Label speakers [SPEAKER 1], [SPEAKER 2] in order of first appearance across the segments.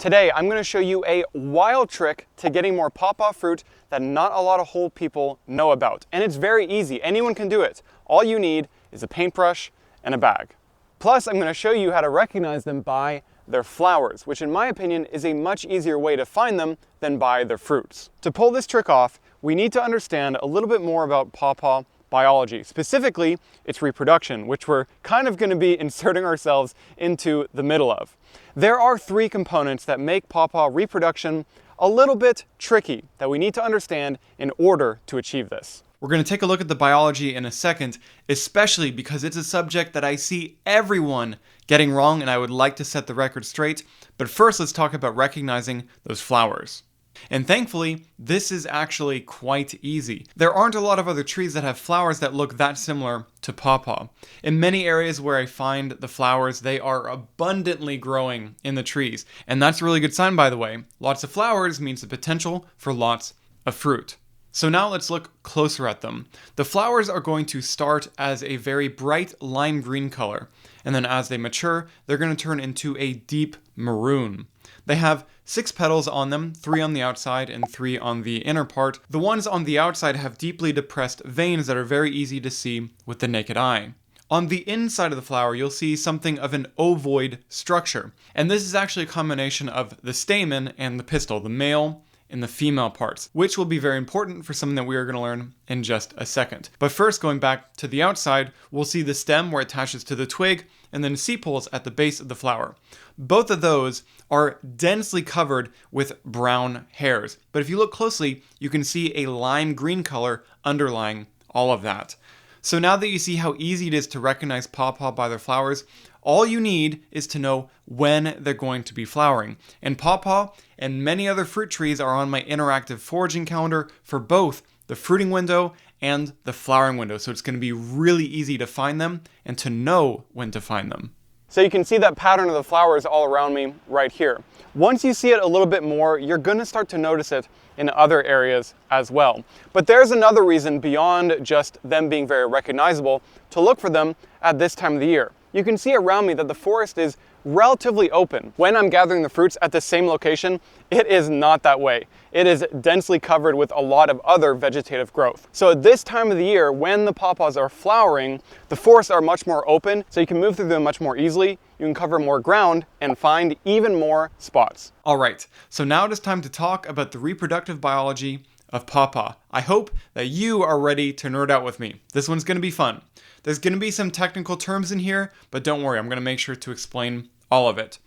[SPEAKER 1] Today, I'm going to show you a wild trick to getting more pawpaw fruit that not a lot of whole people know about. And it's very easy. Anyone can do it. All you need is a paintbrush and a bag. Plus, I'm going to show you how to recognize them by their flowers, which in my opinion is a much easier way to find them than by their fruits. To pull this trick off, we need to understand a little bit more about pawpaw biology, specifically its reproduction, which we're kind of going to be inserting ourselves into the middle of. There are three components that make pawpaw reproduction a little bit tricky that we need to understand in order to achieve this.
[SPEAKER 2] We're going to take a look at the biology in a second, especially because it's a subject that I see everyone getting wrong and I would like to set the record straight. But first, let's talk about recognizing those flowers. And thankfully, this is actually quite easy. There aren't a lot of other trees that have flowers that look that similar to pawpaw. In many areas where I find the flowers, they are abundantly growing in the trees. And that's a really good sign, by the way. Lots of flowers means the potential for lots of fruit. So now let's look closer at them. The flowers are going to start as a very bright lime green color, and then as they mature, they're going to turn into a deep maroon. They have 6 petals on them, 3 on the outside and 3 on the inner part. The ones on the outside have deeply depressed veins that are very easy to see with the naked eye. On the inside of the flower, you'll see something of an ovoid structure, and this is actually a combination of the stamen and the pistil, the male in the female parts, which will be very important for something that we are going to learn in just a second. But first, going back to the outside, we'll see the stem where it attaches to the twig, and then sepals at the base of the flower. Both of those are densely covered with brown hairs. But if you look closely, you can see a lime green color underlying all of that. So now that you see how easy it is to recognize pawpaw by their flowers, all you need is to know when they're going to be flowering. And pawpaw and many other fruit trees are on my interactive foraging calendar for both the fruiting window and the flowering window. So it's going to be really easy to find them and to know when to find them.
[SPEAKER 1] So you can see that pattern of the flowers all around me right here. Once you see it a little bit more, you're going to start to notice it in other areas as well. But there's another reason beyond just them being very recognizable to look for them at this time of the year. You can see around me that the forest is relatively open. When I'm gathering the fruits at the same location, it is not that way. It is densely covered with a lot of other vegetative growth. So at this time of the year, when the pawpaws are flowering, the forests are much more open, so you can move through them much more easily. You can cover more ground and find even more spots.
[SPEAKER 2] All right, so now it is time to talk about the reproductive biology of pawpaw. I hope that you are ready to nerd out with me. This one's going to be fun. There's going to be some technical terms in here, but don't worry, I'm going to make sure to explain all of it.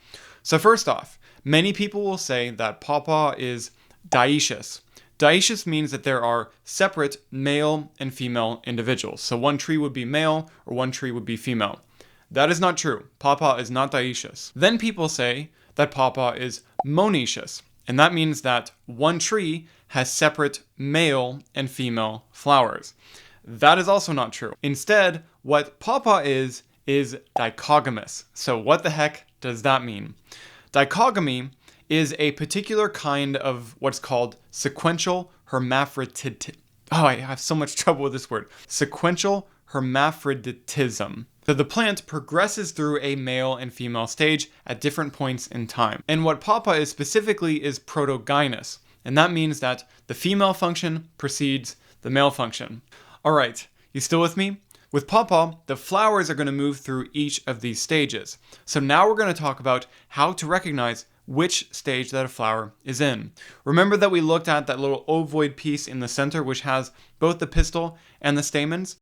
[SPEAKER 2] So first off, many people will say that pawpaw is dioecious. Dioecious means that there are separate male and female individuals. So one tree would be male or one tree would be female. That is not true. Pawpaw is not dioecious. Then people say that pawpaw is monoecious, and that means that one tree has separate male and female flowers. That is also not true. Instead, what pawpaw is dichogamous. So what the heck does that mean? Dichogamy is a particular kind of what's called sequential hermaphroditism. Oh, I have so much trouble with this word. Sequential hermaphroditism. So the plant progresses through a male and female stage at different points in time. And what pawpaw is specifically is protogynous. And that means that the female function precedes the male function. All right, you still with me? With pawpaw, the flowers are going to move through each of these stages. So now we're going to talk about how to recognize which stage that a flower is in. Remember that we looked at that little ovoid piece in the center, which has both the pistil and the stamens?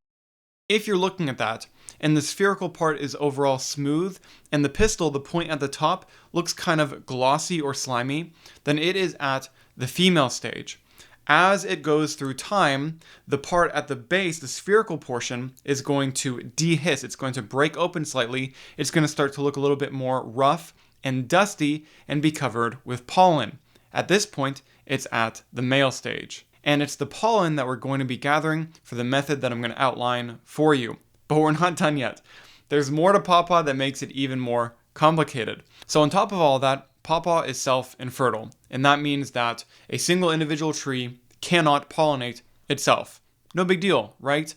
[SPEAKER 2] If you're looking at that, and the spherical part is overall smooth, and the pistil, the point at the top, looks kind of glossy or slimy, then it is at the female stage. As it goes through time, the part at the base, the spherical portion, is going to dehisce. It's going to break open slightly. It's going to start to look a little bit more rough and dusty and be covered with pollen. At this point, it's at the male stage. And it's the pollen that we're going to be gathering for the method that I'm going to outline for you. But we're not done yet. There's more to pawpaw that makes it even more complicated. So on top of all that, pawpaw is self-infertile, and that means that a single individual tree cannot pollinate itself. No big deal, right?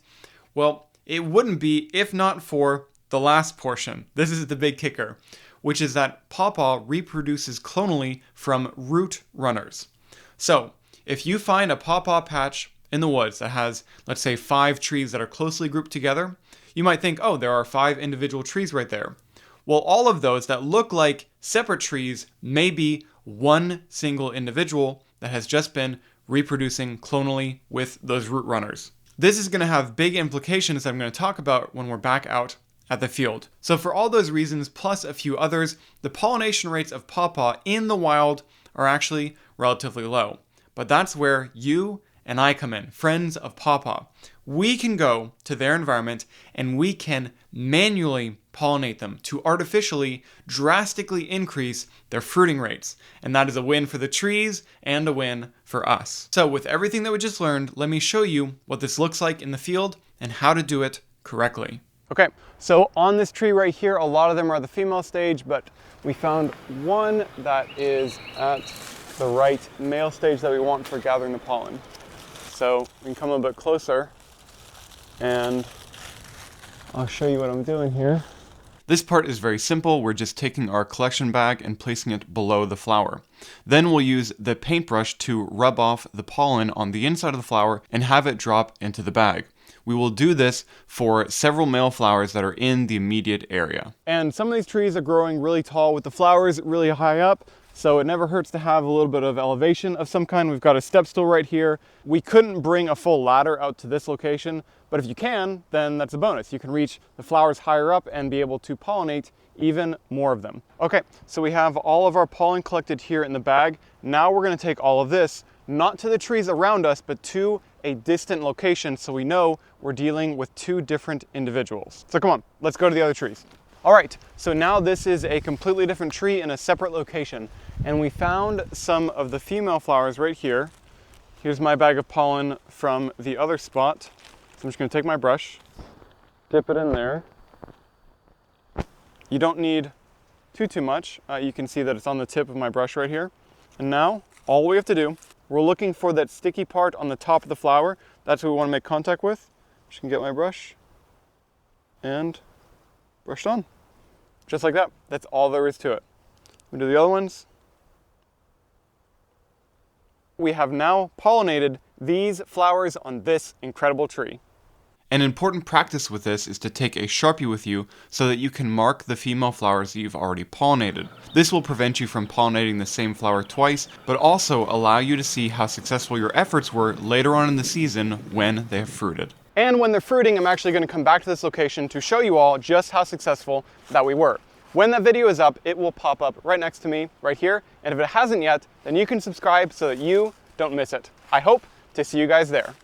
[SPEAKER 2] Well, it wouldn't be if not for the last portion. This is the big kicker. which is that pawpaw reproduces clonally from root runners. So if you find a pawpaw patch in the woods that has, let's say, 5 trees that are closely grouped together, you might think, oh, there are 5 individual trees right there. Well, all of those that look like separate trees may be one single individual that has just been reproducing clonally with those root runners. This is going to have big implications that I'm going to talk about when we're back out at the field. So for all those reasons, plus a few others, the pollination rates of pawpaw in the wild are actually relatively low. But that's where you and I come in, friends of pawpaw. We can go to their environment and we can manually pollinate them to artificially drastically increase their fruiting rates. And that is a win for the trees and a win for us. So with everything that we just learned, let me show you what this looks like in the field and how to do it correctly.
[SPEAKER 1] Okay, so on this tree right here, a lot of them are at the female stage, but we found one that is at the right male stage that we want for gathering the pollen. So we can come a little bit closer and I'll show you what I'm doing here.
[SPEAKER 2] This part is very simple. We're just taking our collection bag and placing it below the flower. Then we'll use the paintbrush to rub off the pollen on the inside of the flower and have it drop into the bag. We will do this for several male flowers that are in the immediate area.
[SPEAKER 1] And some of these trees are growing really tall with the flowers really high up, so it never hurts to have a little bit of elevation of some kind. We've got a step stool right here. We couldn't bring a full ladder out to this location, but if you can, then that's a bonus. You can reach the flowers higher up and be able to pollinate even more of them. Okay, so we have all of our pollen collected here in the bag. Now we're gonna take all of this, not to the trees around us, but to a distant location so we know we're dealing with 2 different individuals. So come on, let's go to the other trees. All right, so now this is a completely different tree in a separate location, and we found some of the female flowers right here. Here's my bag of pollen from the other spot. So I'm just gonna take my brush, dip it in there. You don't need too much. You can see that it's on the tip of my brush right here. And now, all we have to do, we're looking for that sticky part on the top of the flower. That's what we want to make contact with. Just gonna get my brush and brush it on. Just like that. That's all there is to it. We do the other ones. We have now pollinated these flowers on this incredible tree.
[SPEAKER 2] An important practice with this is to take a Sharpie with you so that you can mark the female flowers that you've already pollinated. This will prevent you from pollinating the same flower twice, but also allow you to see how successful your efforts were later on in the season when they have fruited.
[SPEAKER 1] And when they're fruiting, I'm actually going to come back to this location to show you all just how successful that we were. When that video is up, it will pop up right next to me, right here. And if it hasn't yet, then you can subscribe so that you don't miss it. I hope to see you guys there.